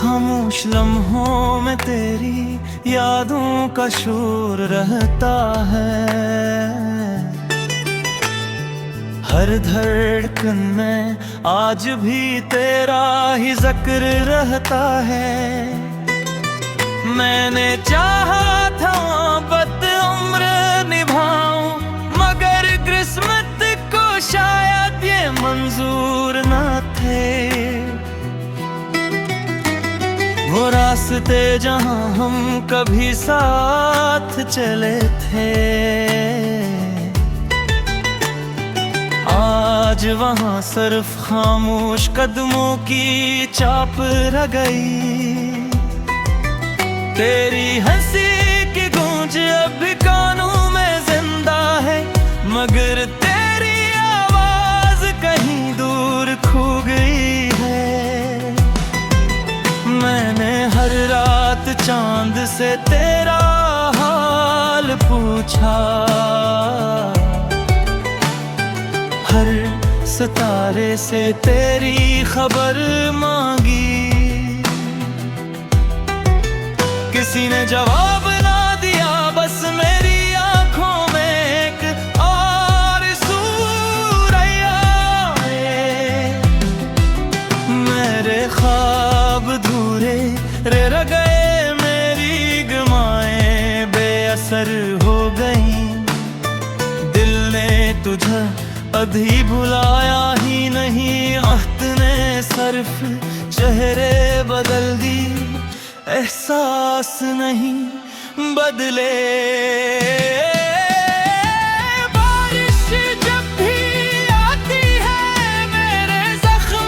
खामोश लम्हों में तेरी यादों का शोर रहता है। हर धड़कन में आज भी तेरा ही जिक्र रहता है। मैंने चाहा था बदउम्र निभाऊं, मगर किस्मत को शायद ये मंजूर न थे। वो रास्ते जहां हम कभी साथ चले थे, आज वहां सिर्फ खामोश कदमों की चाप रह गई। तेरी हंसी की गूंज अब भी कानों में जिंदा है, मगर तेरी आवाज कहीं दूर खो गई है। मैंने हर रात चांद से तेरा हाल पूछा, हर सितारे से तेरी खबर मांगी। किसी ने जवाब ना दिया, बस मेरी आंखों में एक और सूरया है। मेरे ख्वाब धूरे रह गए, मेरी गमाएं बेअसर हो गई। दिल ने तुझे अभी भुलाया ही नहीं, अहद ने सिर्फ चेहरे बदल दी, एहसास नहीं बदले। बारिश जब भी आती है, मेरे जख्म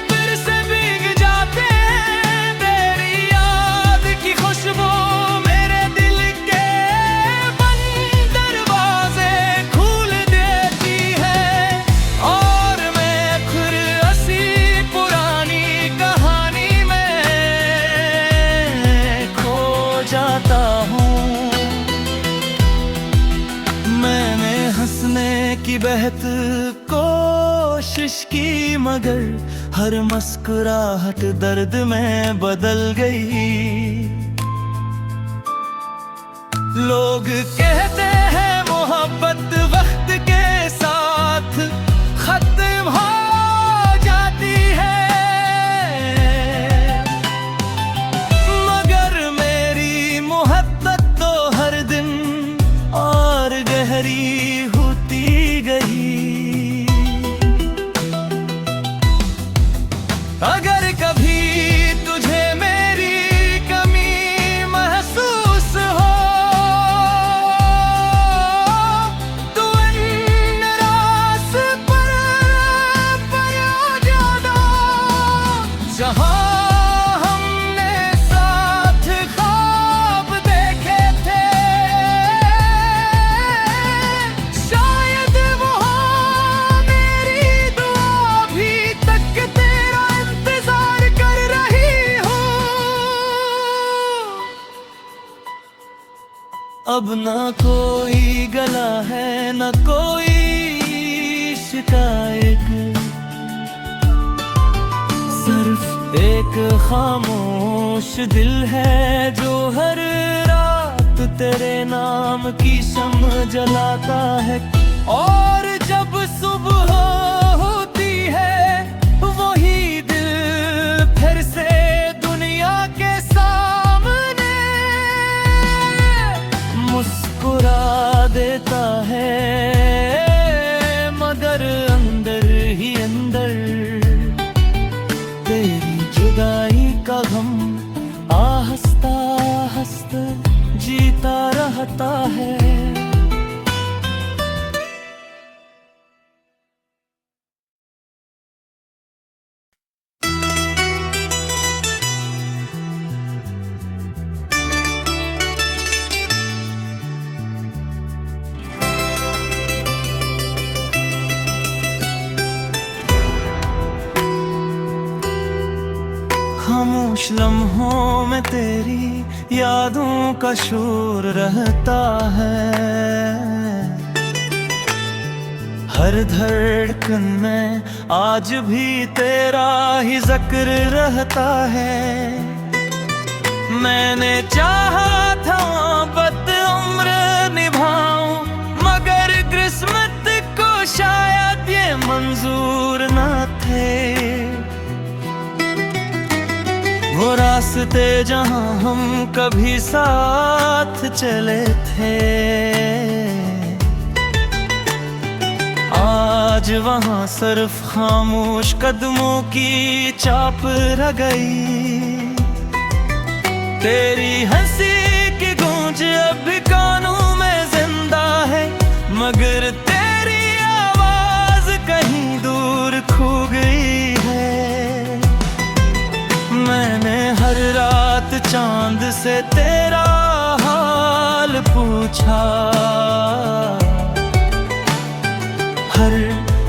फिर से भीग जाते हैं। तेरी याद की खुशबू मेरे दिल के बंद दरवाजे खोल देती है, और मैं खुद हंसी पुरानी कहानी में जाता हूँ। मैंने हंसने की बेहद कोशिश की, मगर हर मुस्कुराहट दर्द में बदल गई। लोग कहते हैं मोहब्बत वक्त के साथ खत्म हो जाती है, गहरी होती गई। अगर कभी तुझे मेरी कमी महसूस हो, तो इन रास्ते पर आ जाना, जहां अब ना कोई गला है, न कोई शिकायत, सिर्फ एक खामोश दिल है जो हर रात तेरे नाम की शम्म जलाता है। और जब सुबह होती है, वही दिल फिर से दुनिया के सामने मुस्कुरा देता है, मगर अंदर ही अंदर तेरी जुदाई का गम आहिस्ता आहिस्ता जीता रहता है। खामोश लम्हों में तेरी यादों का शोर रहता है। हर धड़कन में आज भी तेरा ही जिक्र रहता है। मैंने चाहा था बद उम्र निभाऊं, मगर किस्मत को शायद ये मंजूर न थे। वो रास्ते जहां हम कभी साथ चले थे, आज वहां सिर्फ खामोश कदमों की चाप रह गई। तेरी हंसी की गूंज अब भी कानों में जिंदा है, मगर तेरी आवाज कहीं दूर खो गई है। मैंने हर रात चांद से तेरा हाल पूछा, हर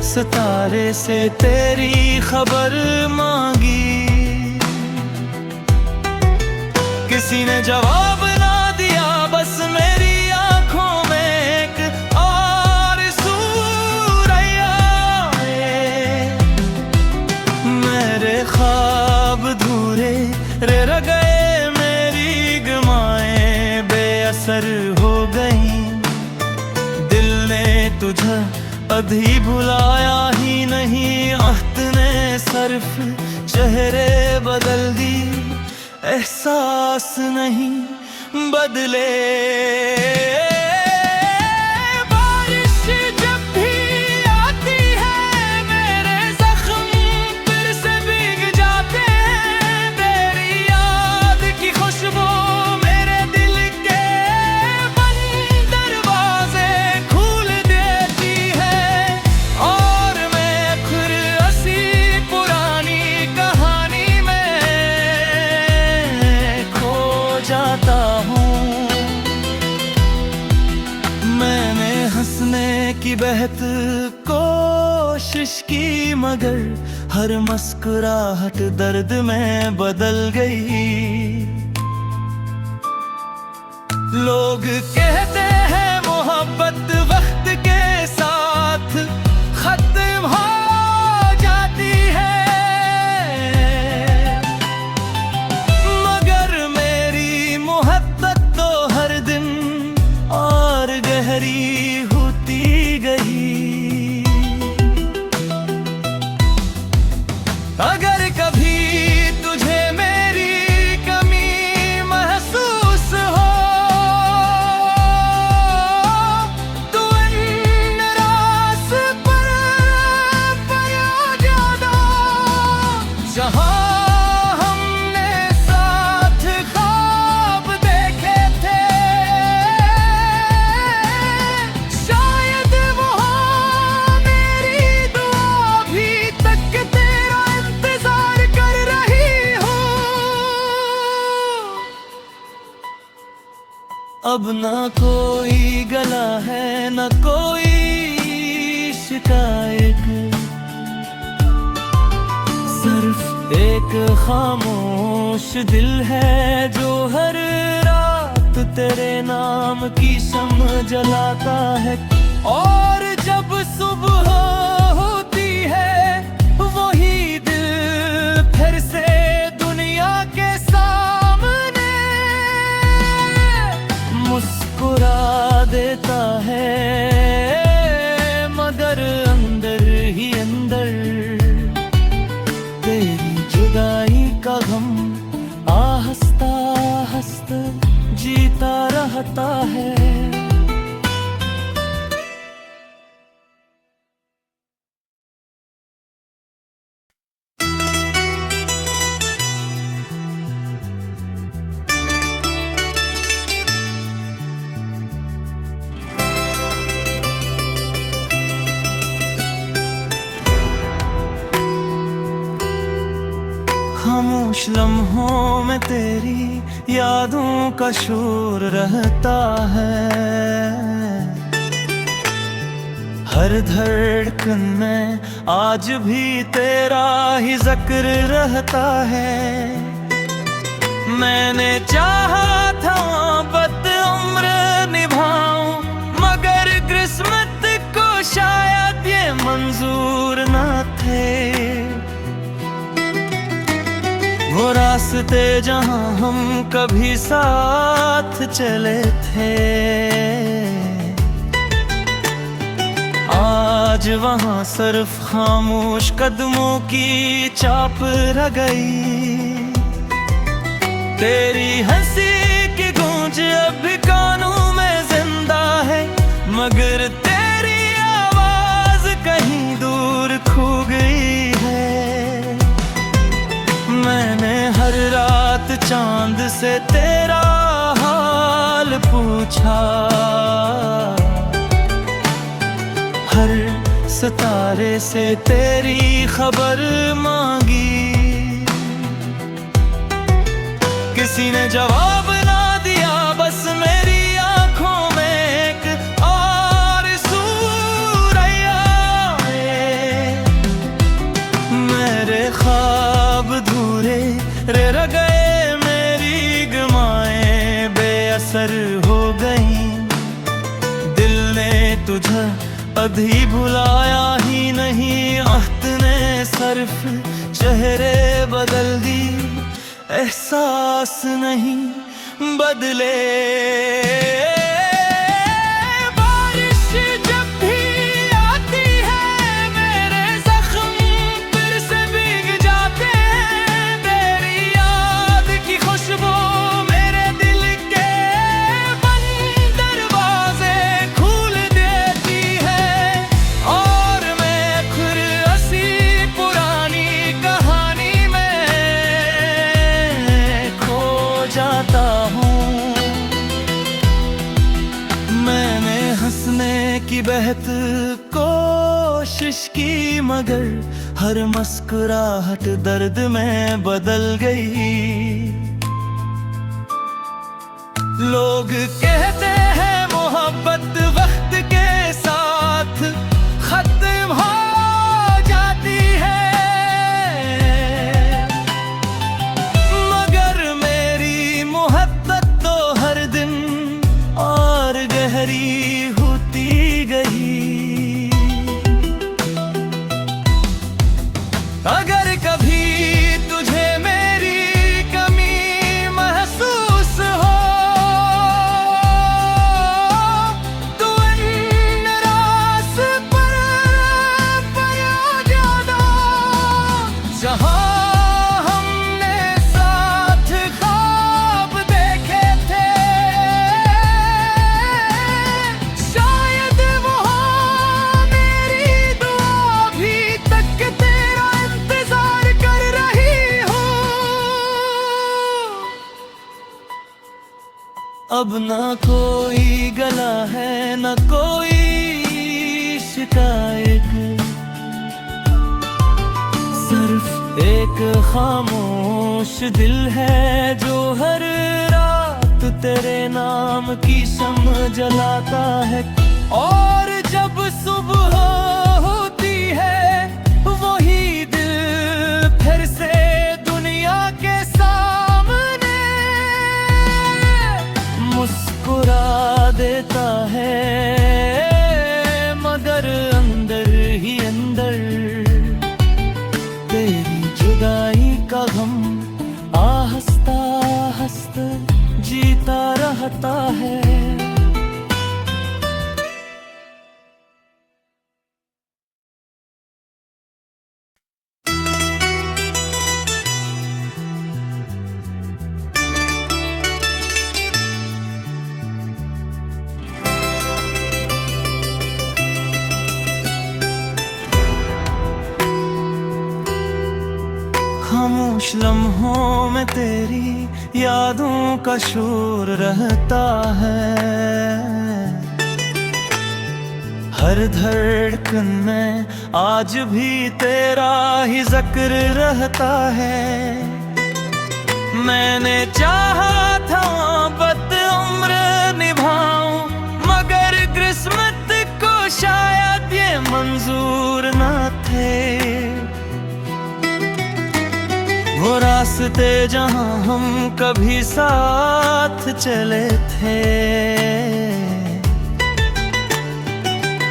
सितारे से तेरी खबर मांगी। किसी ने जवाब ना दिया, बस मेरी आंखों में एक और सूरया है। मेरे ख्वाब धूरे रह गए, मेरी गमाएं बेअसर हो गई। दिल ने तुझे अभी भुलाया ही नहीं, अहद ने सिर्फ चेहरे बदल दी, एहसास नहीं बदले। बारिश जब भी आती है, मेरे जख्म फिर से भीग जाते हैं। तेरी याद की खुशबू मेरे दिल के बंद दरवाजे खोल देती है, और मैं फिर हंसी पुरानी कहानी में जाता हूँ। मैंने हंसने की बेहद कोशिश की, मगर हर मुस्कुराहट दर्द में बदल गई। लोग कहते हैं मोहब्बत वक्त के साथ खत्म हो जाती है, होती गई। अगर कभी तुझे मेरी कमी महसूस हो, तो इन रास पर आ जाना, जहां अब ना कोई गला है न कोई शिकायत, सिर्फ एक खामोश दिल है जो हर रात तेरे नाम की शम्म जलाता है। और जब सुबह होती है, वही दिल फिर से दुनिया के सामने मुस्कुरा देता है, मगर अंदर ही अंदर तेरी जुदाई का गम आहिस्ता आहिस्ता जीता रहता है। खामोश लम्हों में तेरी यादों का शोर रहता है, हर धड़कन में आज भी तेरा ही जिक्र रहता है। मैंने चाहा था बद उम्र निभाऊं, मगर किस्मत को शायद ये ये मंजूर न थे। वो रास्ते जहां हम कभी साथ चले थे, आज वहां सिर्फ खामोश कदमों की चाप रह गई। तेरी हंसी की गूंज अब भी कानों में जिंदा है, मगर तेरी आवाज कहीं दूर खो गई है। मैंने हर रात चांद से तेरा हाल पूछा, हर सितारे से तेरी खबर मांगी। किसी ने जवाब ना दिया, बस मेरी आंखों में एक और सूरया है। मेरे ख्वाब धूरे रह गए, मेरी गमाएं बेअसर हो गई। दिल ने तुझे अभी भुलाया ही नहीं, अहद ने सिर्फ चेहरे बदल दी, एहसास नहीं बदले। बारिश जब भी आती है, मेरे जख्म फिर से भीग जाते हैं। तेरी याद की खुशबू मेरे दिल के बंद दरवाजे खोल देती है, और मैं खुद हंसी पुरानी कहानी में खो जाता हूँ। मैंने हंसने की बेहद कोशिश की, मगर हर मुस्कुराहट दर्द में बदल गई। लोग कहते हैं मोहब्बत वक्त के साथ खत्म हो जाती है, मगर मेरी मोहब्बत तो हर दिन और गहरी होती गई। अगर कभी तुझे मेरी कमी महसूस हो, तो इन रास पर आ जाना। जहां हमने साथ ख्वाब देखे थे, शायद वहां मेरी दुआ अभी तक तेरा इंतजार कर रही हो। अब ना कोई गला है, ना कोई शिकायत, सिर्फ एक खामोश दिल है जो हर रात तेरे नाम की शम्म जलाता है। और जब सुबह होती है, वही दिल फिर से दुनिया के सामने मुस्कुरा देता है, मगर अंदर ही अंदर तेरी जुदाई का गम आहस्ता आहस्ता जीता रहता है। खामोश लम्हों में तेरी यादों का शोर रहता है, हर धड़कन में आज भी तेरा ही जिक्र रहता है। मैंने चाहा था बद उम्र निभाऊं, मगर किस्मत को शायद ये मंजूर न थे। वो रास्ते जहां हम कभी साथ चले थे,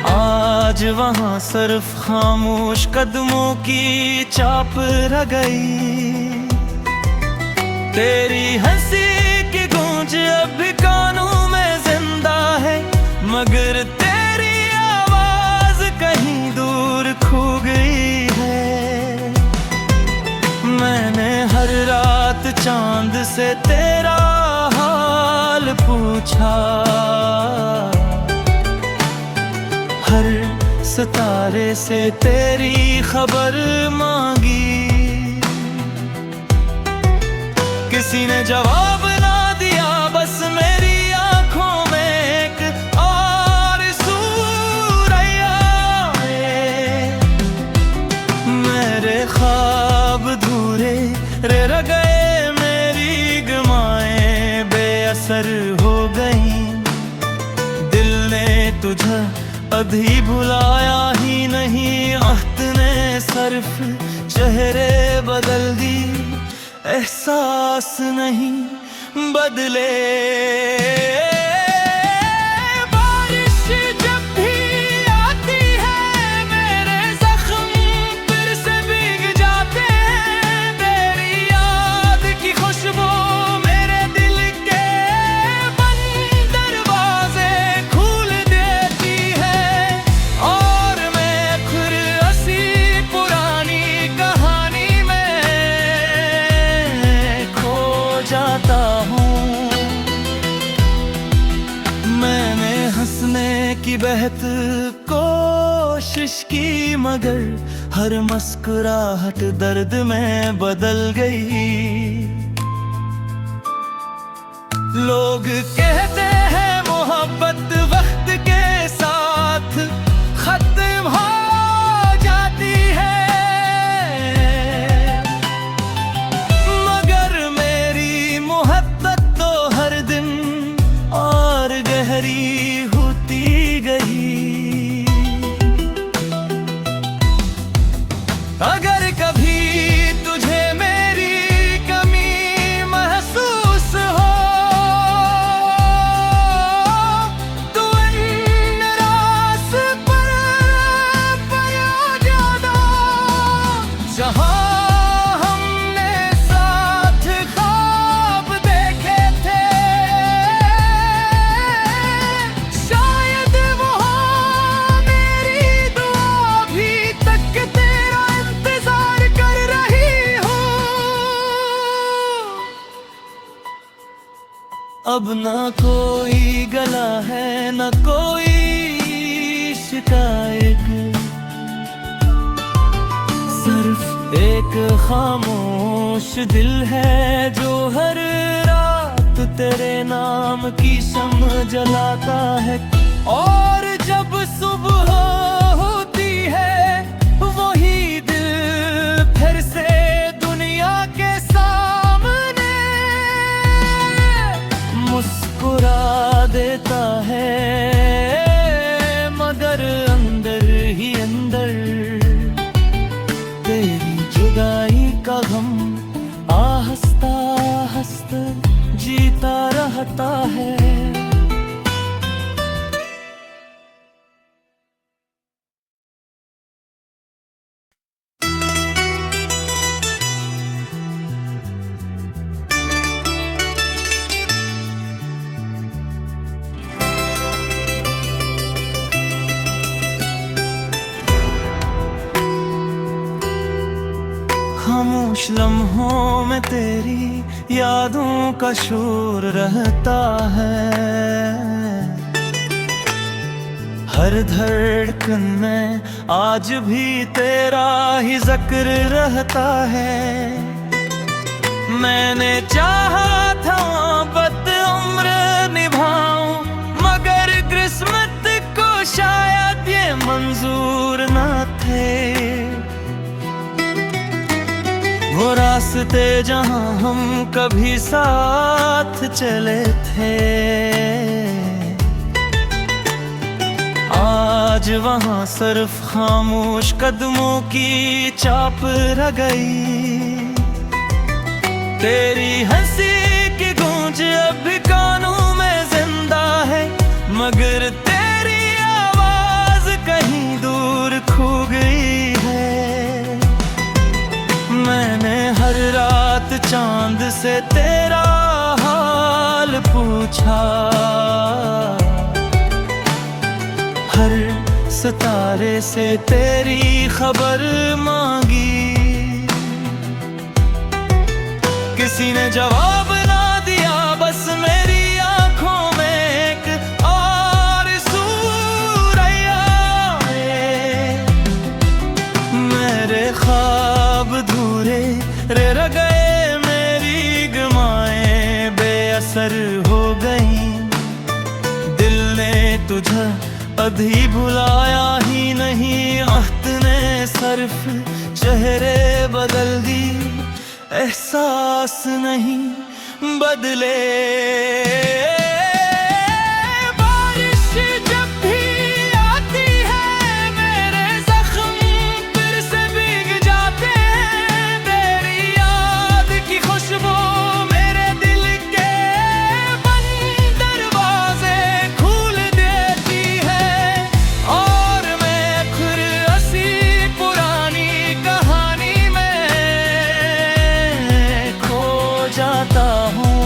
आज आज वहाँ सिर्फ खामोश कदमों की चाप रह गई। तेरी हंसी की गूंज अब भी कानों में जिंदा है, मगर तेरी आवाज कहीं दूर खो गई है। मैंने हर रात चांद से तेरा हाल पूछा, हर सितारे से तेरी खबर मांगी, किसी ने जवाब ना दिया, बस मेरी आंखों में एक और सूरया है। मेरे ख्वाब धूरे रह गए, मेरी गमाएं बेअसर हो गई। दिल ने तुझे अभी भुलाया ही नहीं, आहत ने सिर्फ चेहरे बदल दी, एहसास नहीं बदले। बारिश जब भी आती है, मेरे जख्म फिर से भीग जाते हैं। तेरी याद की खुशबू मेरे दिल के बंद दरवाजे खोल देती है, और मैं खुद हंसी पुरानी कहानी में जाता हूँ। मैंने हंसने की बेहद कोशिश की, मगर हर मुस्कुराहट दर्द में बदल गई। लोग कहते हैं मोहब्बत वक्त के साथ खत्म हो जाती है, होती गई। अगर कभी तुझे मेरी कमी महसूस हो, तो इन रास पर ज्यादा जहां अब न कोई गला है, न कोई शिकायत, सिर्फ एक खामोश दिल है जो हर रात तेरे नाम की शम्म जलाता है। और जब सुबह होती है, वही दिल फिर से दुनिया के सामने मुस्कुरा देता है, मगर अंदर ही अंदर तेरी जुदाई का गम आहिस्ता आहिस्ता जीता रहता है। खामोश लम्हों में तेरी यादों का शोर रहता है, हर धड़कन में आज भी तेरा ही जिक्र रहता है। मैंने चाहा था मोहब्बत उम्र निभाऊं, मगर किस्मत को शायद ये मंजूर न थे। वो रास्ते जहां हम कभी साथ चले थे, आज वहां सिर्फ खामोश कदमों की चाप रह गई। तेरी हंसी की गूंज अब भी कानों में जिंदा है, मगर तेरी आवाज कहीं दूर से तेरा हाल पूछा, हर सितारे से तेरी खबर मांगी। किसी ने जवाब ना दिया, बस मेरी आंखों में एक और सूरैया आए। मेरे ख्वाब धूरे रह गए, मेरी गमाएं बेअसर हो गई। दिल ने तुझे अभी भुलाया ही नहीं, अहद ने सिर्फ चेहरे बदल दी, एहसास नहीं बदले। बारिश जब भी आती है, मेरे जख्म फिर से भीग जाते हैं। तेरी याद की खुशबू मेरे दिल के बंद दरवाजे खोल देती है, और मैं फिर हंसी पुरानी कहानी में जाता हूँ।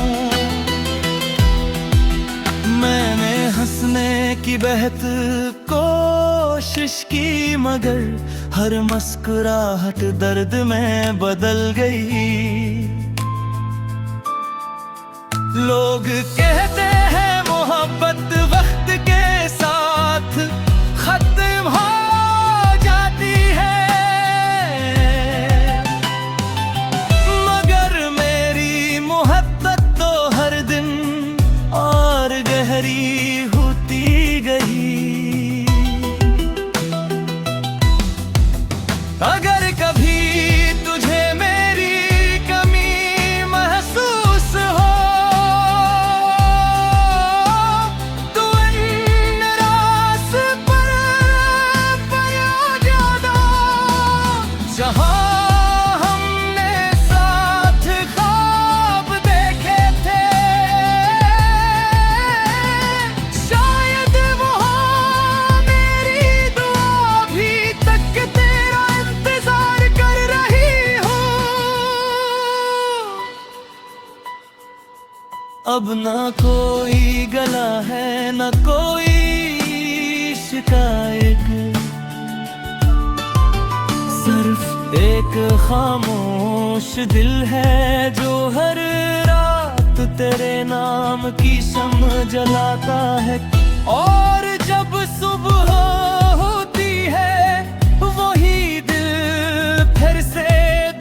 मैंने हंसने की बेहद कोशिश की, मगर हर मुस्कुराहट दर्द में बदल गई। लोग कहते हैं मोहब्बत वक्त के साथ खत्म हो जाती है, होती गई। अगर कभी तुझे मेरी कमी महसूस हो, तो इन रास्ते पर आ जाना, जहां अब ना कोई गला है, ना कोई शिकायत, सिर्फ एक खामोश दिल है जो हर रात तेरे नाम की शम्म जलाता है। और जब सुबह होती है, वही दिल फिर से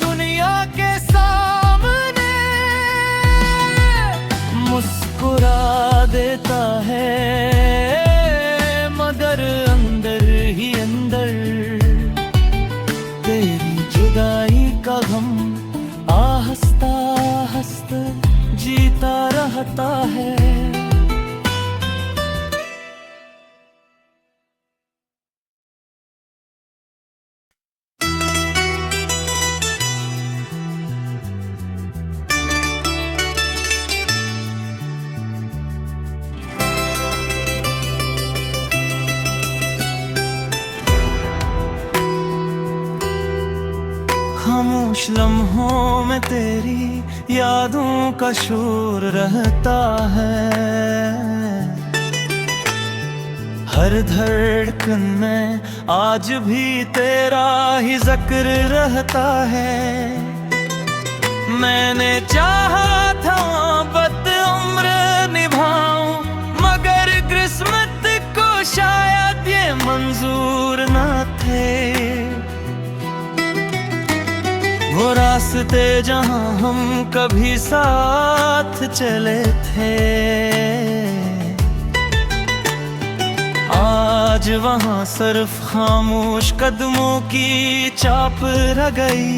दुनिया के सामने मुस्कुरा देता है, मगर अंदर ही अंदर तेरी जुदाई का गम आहिस्ता आहिस्ता जीता रहता है। खामोश लम्हों में तेरी यादों का शोर रहता है, हर धड़कन में आज भी तेरा ही जिक्र रहता है। मैंने चाहा था मोहब्बत उम्र निभाऊं, मगर किस्मत को शायद ये मंजूर न थे। वो रास्ते जहां हम कभी साथ चले थे, आज वहां सिर्फ खामोश कदमों की चाप रह गई।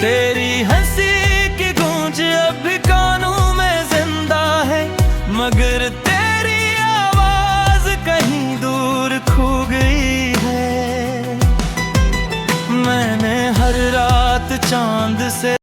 तेरी हंसी की गूंज अब भी कानों में जिंदा है, मगर तेरी आवाज कहीं दूर खो गई है। मैंने हर रात चांद से